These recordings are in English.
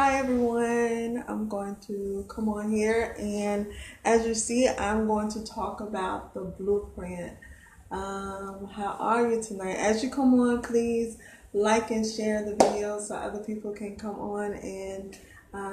Hi everyone, I'm going to come on here and as you see, I'm going to talk about the blueprint. How are you tonight? As you come on, please like and share the video so other people can come on and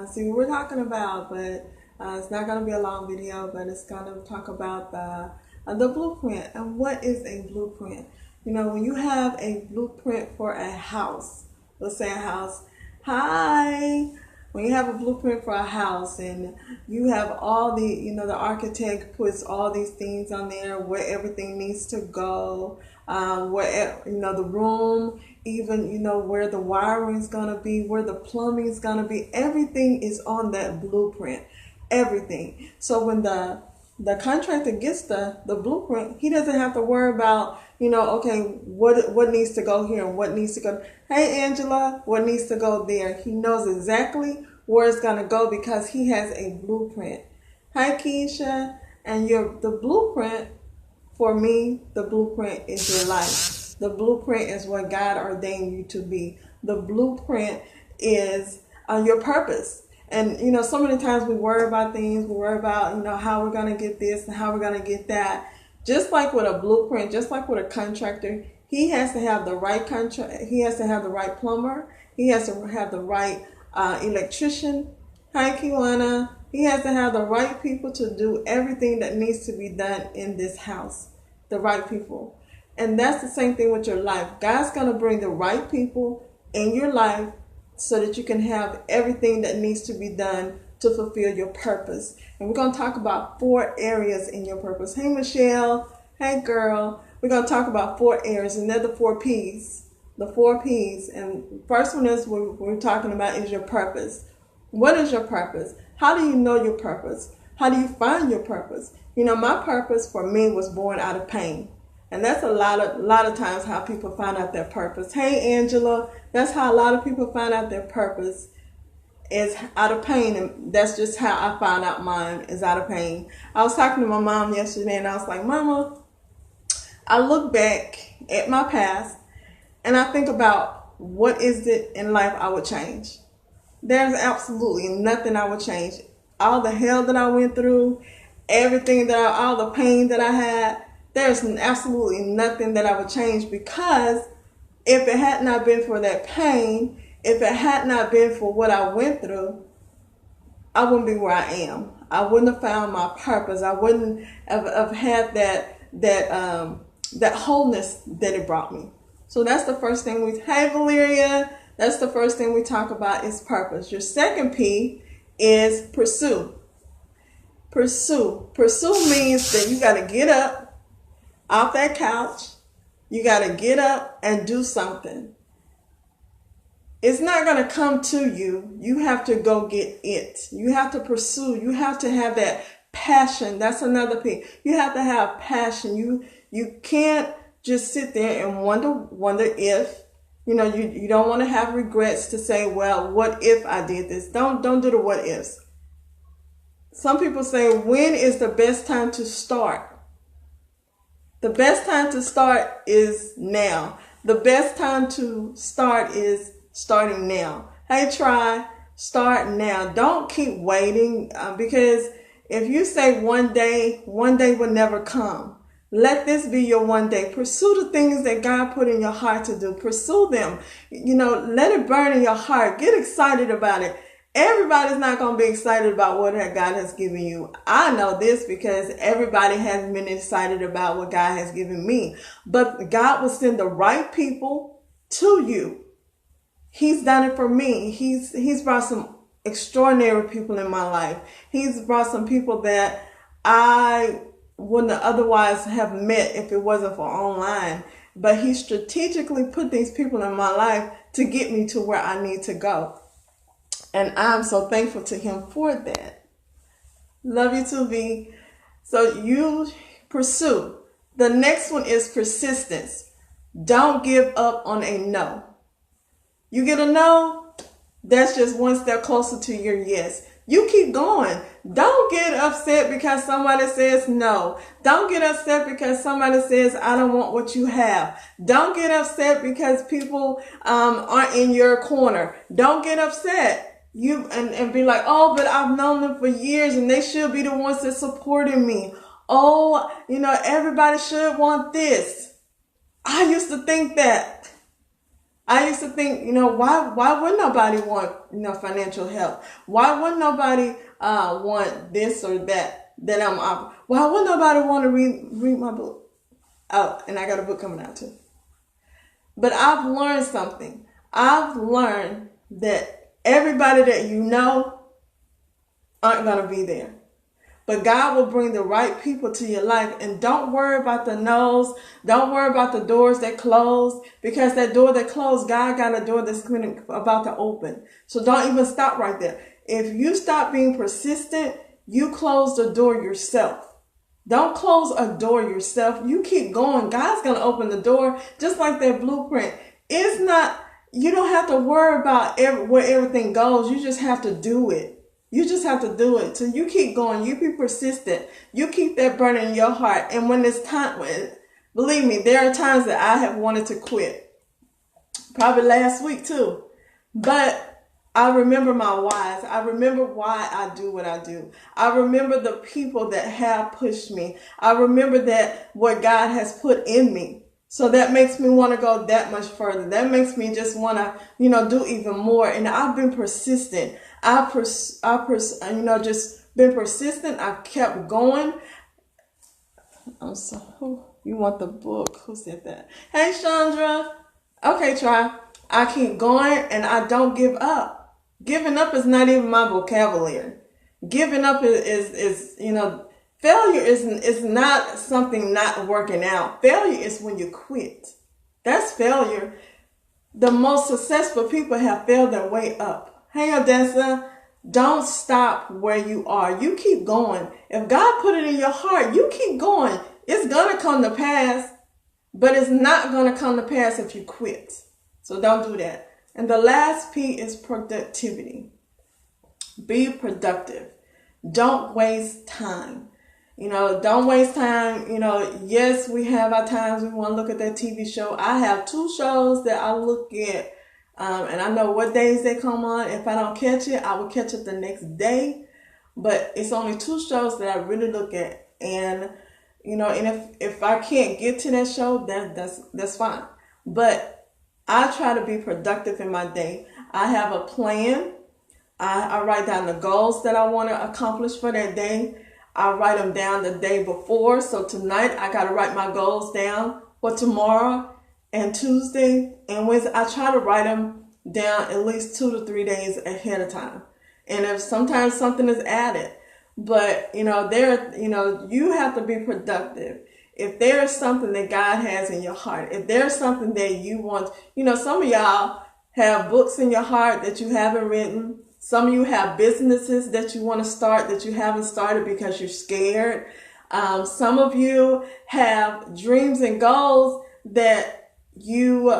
see what we're talking about. But it's not going to be a long video, but it's going to talk about the blueprint. And what is a blueprint? You know, when you have a blueprint for a house, let's say a house. Hi. When you have a blueprint for a house and you have all the architect puts all these things on there where everything needs to go, where, the room, even, where the wiring is going to be, where the plumbing is going to be, everything is on that blueprint. Everything. So when the contractor gets the blueprint, he doesn't have to worry about, okay, what needs to go here and what needs to go. Hey, Angela, what needs to go there? He knows exactly where it's going to go because he has a blueprint. Hi, Keisha. And the blueprint, for me, the blueprint is your life. The blueprint is what God ordained you to be. The blueprint is your purpose. And, so many times we worry about things. We worry about, how we're going to get this and how we're going to get that. Just like with a blueprint, just like with a contractor, he has to have the right contract. He has to have the right plumber. He has to have the right electrician. Hi, Kiwana. He has to have the right people to do everything that needs to be done in this house. The right people. And that's the same thing with your life. God's going to bring the right people in your life so that you can have everything that needs to be done to fulfill your purpose. And we're going to talk about 4 areas in your purpose. Hey, Michelle. Hey, girl. We're going to talk about 4 areas, and they're the 4 P's. The 4 P's. And first one is what we're talking about is your purpose. What is your purpose? How do you know your purpose? How do you find your purpose? My purpose for me was born out of pain. And that's a lot of times how people find out their purpose. Hey, Angela, that's how a lot of people find out their purpose is out of pain. And that's just how I found out mine is out of pain. I was talking to my mom yesterday and I was like, Mama, I look back at my past and I think about what is it in life I would change. There's absolutely nothing I would change. All the hell that I went through, all the pain that I had, there's absolutely nothing that I would change, because if it had not been for that pain, if it had not been for what I went through, I wouldn't be where I am. I wouldn't have found my purpose. I wouldn't have had that wholeness that it brought me. So that's the first thing hey, Valeria, that's the first thing we talk about is purpose. Your second P is pursue. Pursue. Pursue means that you got to get up off that couch. You got to get up and do something. It's not going to come to you. You have to go get it. You have to pursue. You have to have that passion. That's another P. You have to have passion. You can't just sit there and wonder if, you don't want to have regrets to say, well, what if I did this? Don't do the what ifs. Some people say, when is the best time to start? The best time to start is now. The best time to start is starting now. Hey, start now. Don't keep waiting, because if you say one day will never come. Let this be your one day. Pursue the things that God put in your heart to do. Pursue them. Let it burn in your heart. Get excited about it. Everybody's not going to be excited about what God has given you. I know this because everybody hasn't been excited about what God has given me. But God will send the right people to you. He's done it for me. He's brought some extraordinary people in my life. He's brought some people that I wouldn't otherwise have met if it wasn't for online. But he strategically put these people in my life to get me to where I need to go. And I'm so thankful to him for that. Love you too, V. So you pursue. The next one is persistence. Don't give up on a no. You get a no, that's just one step closer to your yes. You keep going. Don't get upset because somebody says no. Don't get upset because somebody says, I don't want what you have. Don't get upset because people aren't in your corner. Don't get upset. and be like, oh, but I've known them for years and they should be the ones that supported me. Oh, everybody should want this. I used to think that. I used to think, why would nobody want, financial help? Why would nobody want this or that I'm offering? Why would nobody want to read my book? Oh, and I got a book coming out too. But I've learned something. I've learned that everybody that you know aren't going to be there. But God will bring the right people to your life. And don't worry about the no's. Don't worry about the doors that close. Because that door that closed, God got a door that's about to open. So don't even stop right there. If you stop being persistent, you close the door yourself. Don't close a door yourself. You keep going. God's going to open the door just like that blueprint. It's not, you don't have to worry about where everything goes. You just have to do it. You just have to do it. So you keep going. You be persistent. You keep that burning in your heart. And when it's time, believe me, there are times that I have wanted to quit. Probably last week too. But I remember my whys. I remember why I do what I do. I remember the people that have pushed me. I remember that what God has put in me. So that makes me want to go that much further. That makes me just want to, do even more. And I've been persistent. Just been persistent. I kept going. You want the book? Who said that? Hey, Chandra. Okay, try. I keep going and I don't give up. Giving up is not even my vocabulary. Giving up is failure is not something not working out. Failure is when you quit. That's failure. The most successful people have failed their way up. Hey, Odessa, don't stop where you are. You keep going. If God put it in your heart, you keep going. It's going to come to pass, but it's not going to come to pass if you quit. So don't do that. And the last P is productivity. Be productive. Don't waste time. Don't waste time. Yes, we have our times we want to look at that TV show. I have 2 shows that I look at, and I know what days they come on. If I don't catch it, I will catch it the next day. But it's only 2 shows that I really look at. And, and if I can't get to that show, that's fine. But I try to be productive in my day. I have a plan. I write down the goals that I want to accomplish for that day. I write them down the day before. So tonight I got to write my goals down for tomorrow and Tuesday and Wednesday. I try to write them down at least 2 to 3 days ahead of time. And if sometimes something is added, but you have to be productive. If there's something that God has in your heart, if there's something that you want, some of y'all have books in your heart that you haven't written. Some of you have businesses that you want to start that you haven't started because you're scared. Some of you have dreams and goals that you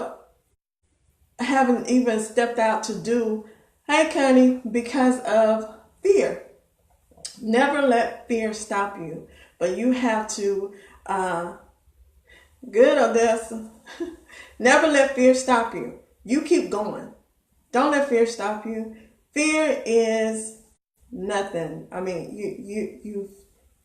haven't even stepped out to do. Hey, Connie, because of fear. Never let fear stop you, but you have to good, Odessa. Never let fear stop you. You keep going. Don't let fear stop you. Fear is nothing. I mean,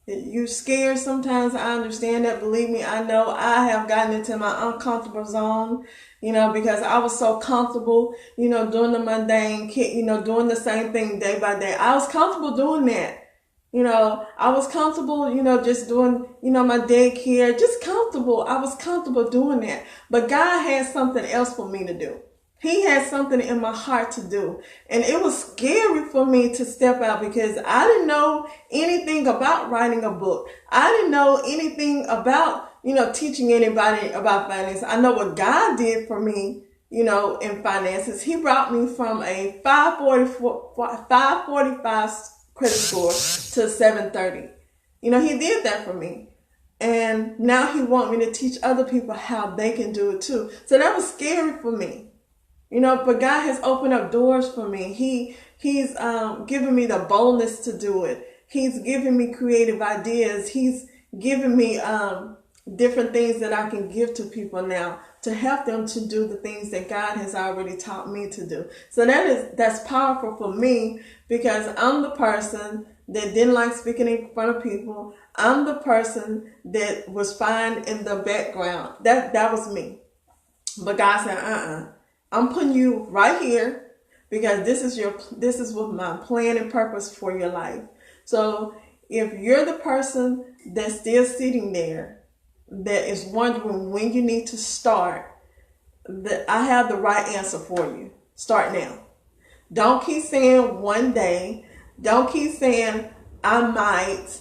you're scared sometimes. I understand that. Believe me, I know I have gotten into my uncomfortable zone, because I was so comfortable, doing the mundane, doing the same thing day by day. I was comfortable doing that. I was comfortable, just doing, my daycare, just comfortable. I was comfortable doing that. But God had something else for me to do. He had something in my heart to do. And it was scary for me to step out because I didn't know anything about writing a book. I didn't know anything about, teaching anybody about finance. I know what God did for me, in finances. He brought me from a 545 credit score to 730. He did that for me. And now he wants me to teach other people how they can do it too. So that was scary for me. But God has opened up doors for me. He's given me the boldness to do it. He's given me creative ideas. He's given me different things that I can give to people now to help them to do the things that God has already taught me to do. So that's powerful for me, because I'm the person that didn't like speaking in front of people. I'm the person that was fine in the background. That was me. But God said, I'm putting you right here, because this is what my plan and purpose for your life. So if you're the person that's still sitting there, that is wondering when you need to start, that I have the right answer for you. Start now. Don't keep saying one day. Don't keep saying I might.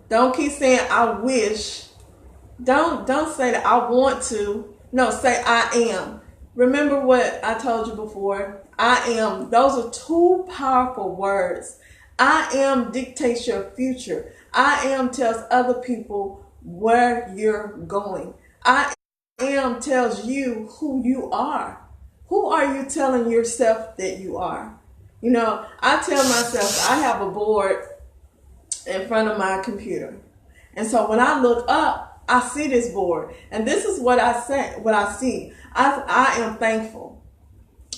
Don't keep saying I wish. Don't say that I want to. No, say I am. Remember what I told you before. I am. Those are two powerful words. I am dictates your future. I am tells other people where you're going. I am tells you who you are. Who are you telling yourself that you are? You know, I tell myself I have a board in front of my computer. And so when I look up, I see this board. And this is what I say, what I see. I am thankful.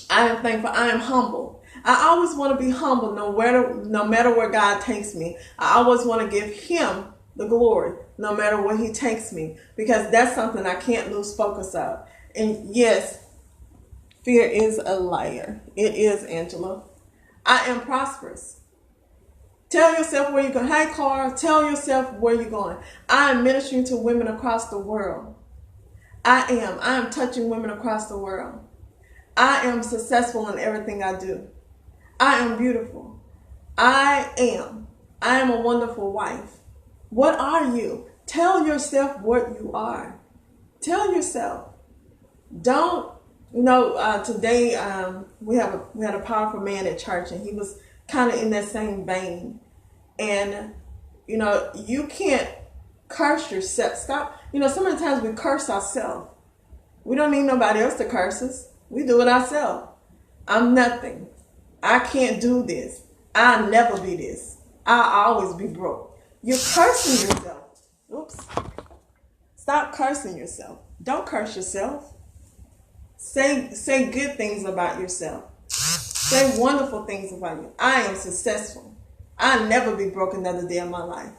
I am thankful. I am humble. I always want to be humble no matter where God takes me. I always want to give him the glory no matter where he takes me, because that's something I can't lose focus of. And yes, fear is a liar. It is, Angela. I am prosperous. Tell yourself where you're going. Hey, Carl, tell yourself where you're going. I am ministering to women across the world. I am touching women across the world. I am successful in everything I do. I am beautiful. I am a wonderful wife. What are you? Tell yourself what you are. Tell yourself. Don't, today we had a powerful man at church, and he was kind of in that same vein. And, you can't curse yourself. Stop. So many times we curse ourselves. We don't need nobody else to curse us. We do it ourselves. I'm nothing. I can't do this. I'll never be this. I'll always be broke. You're cursing yourself. Oops. Stop cursing yourself. Don't curse yourself. Say good things about yourself. Say wonderful things about you. I am successful. I'll never be broke another day of my life.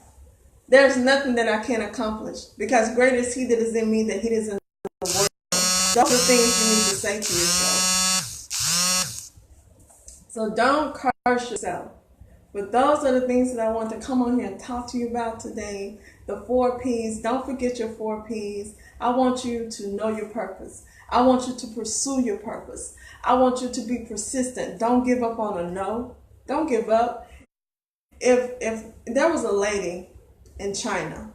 There's nothing that I can't accomplish, because greater is he that is in me than he that is in the world. Those are things you need to say to yourself. So don't curse yourself. But those are the things that I want to come on here and talk to you about today. The 4 P's. Don't forget your 4 P's. I want you to know your purpose. I want you to pursue your purpose. I want you to be persistent. Don't give up on a no. Don't give up. If there was a lady in China,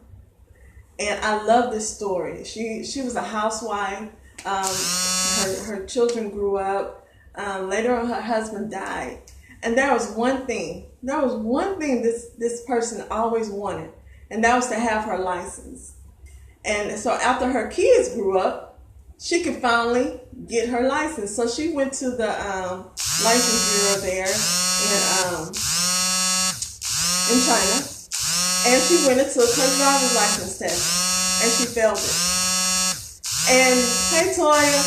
and I love this story. She was a housewife. Her children grew up. Later on, her husband died. And there was one thing this person always wanted, and that was to have her license. And so after her kids grew up, she could finally get her license. So she went to the license bureau there in China, and she went and took her driver's license test, and she failed it. And hey, Toya,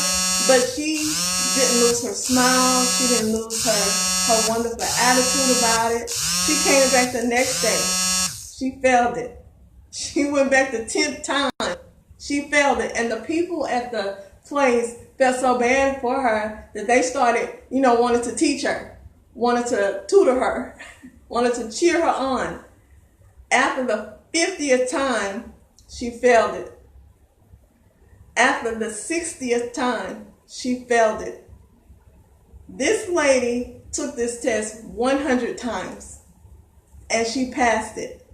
but she didn't lose her smile. She didn't lose her wonderful attitude about it. She came back the next day. She failed it. She went back the 10th time. She failed it. And the people at the place felt so bad for her that they started, wanted to teach her, wanted to tutor her, wanted to cheer her on. After the 50th time, she failed it. After the 60th time, she failed it. This lady took this test 100 times, and she passed it.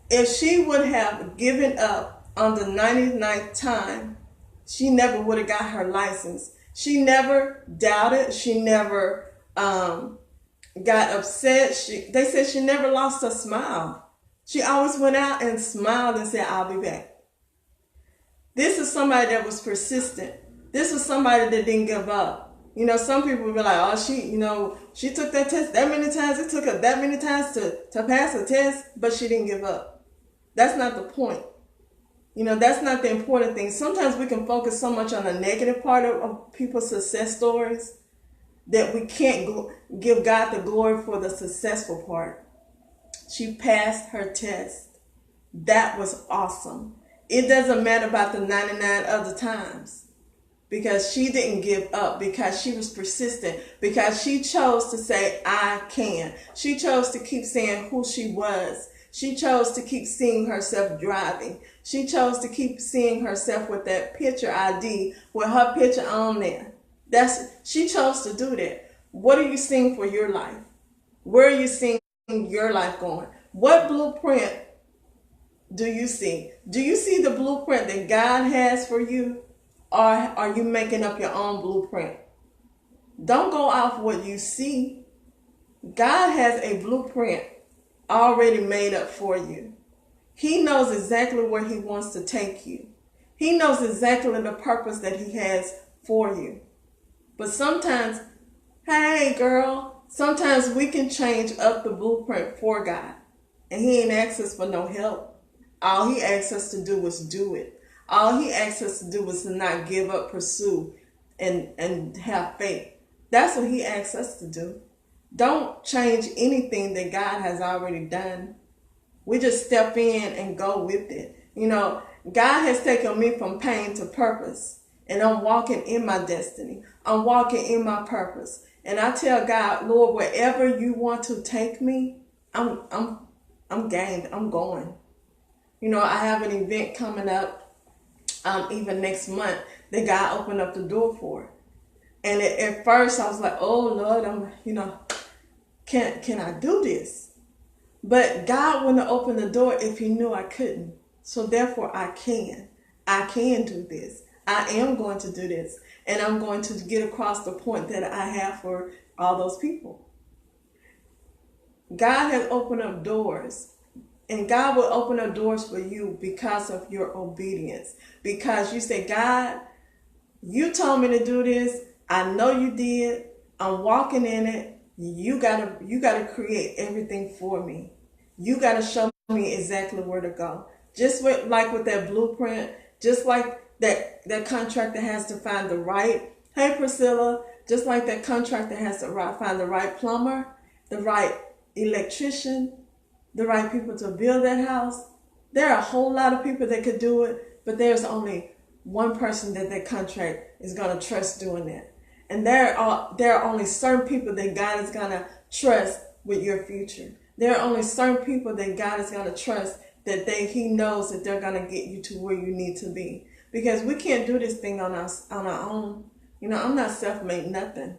If she would have given up on the 99th time, she never would have got her license. She never doubted. She never got upset. They said she never lost her smile. She always went out and smiled and said, I'll be back. This is somebody that was persistent. This is somebody that didn't give up. Some people would be like, oh, she took that test that many times. It took her that many times to pass the test, but she didn't give up. That's not the point. That's not the important thing. Sometimes we can focus so much on the negative part of people's success stories that we can't give God the glory for the successful part. She passed her test. That was awesome. It doesn't matter about the 99 other times, because she didn't give up, because she was persistent, because she chose to say, I can. She chose to keep saying who she was. She chose to keep seeing herself driving. She chose to keep seeing herself with that picture ID with her picture on there. She chose to do that. What are you seeing for your life? Where are you seeing your life going? What blueprint do you see? Do you see the blueprint that God has for you? Or are you making up your own blueprint? Don't go off what you see. God has a blueprint already made up for you. He knows exactly where he wants to take you. He knows exactly the purpose that he has for you. But sometimes, hey girl, sometimes we can change up the blueprint for God. And he ain't asked us for no help. All he asks us to do is do it. All he asks us to do is to not give up, pursue, and have faith. That's what he asks us to do. Don't change anything that God has already done. We just step in and go with it. God has taken me from pain to purpose. And I'm walking in my destiny. I'm walking in my purpose. And I tell God, Lord, wherever you want to take me, I'm gained. I'm going. I have an event coming up even next month that God opened up the door for. And at first I was like, oh Lord, can I do this? But God wouldn't have opened the door if he knew I couldn't. So therefore I can. I can do this. I am going to do this. And I'm going to get across the point that I have for all those people. God has opened up doors. And God will open up doors for you because of your obedience. Because you say, God, you told me to do this. I know you did. I'm walking in it. You gotta create everything for me. You gotta show me exactly where to go. Just with that blueprint, just like that contractor has to find the right, hey Priscilla, just like that contractor has to find the right plumber, the right electrician, the right people to build that house. There are a whole lot of people that could do it, but there's only one person that contract is going to trust doing that. And there are only certain people that God is going to trust with your future. There are only certain people that God is going to trust that he knows that they're going to get you to where you need to be. Because we can't do this thing on our own. I'm not self-made nothing.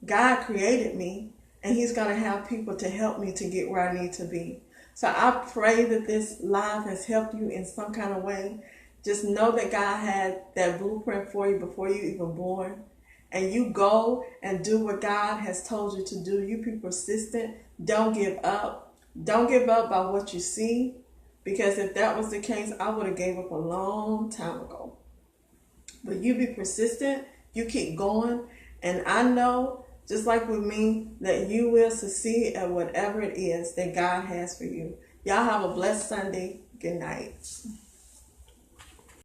God created me, and he's going to have people to help me to get where I need to be. So I pray that this live has helped you in some kind of way. Just know that God had that blueprint for you before you even born. And you go and do what God has told you to do. You be persistent. Don't give up. Don't give up by what you see. Because if that was the case, I would have gave up a long time ago. But you be persistent. You keep going. And I know, just like with me, that you will succeed at whatever it is that God has for you. Y'all have a blessed Sunday. Good night.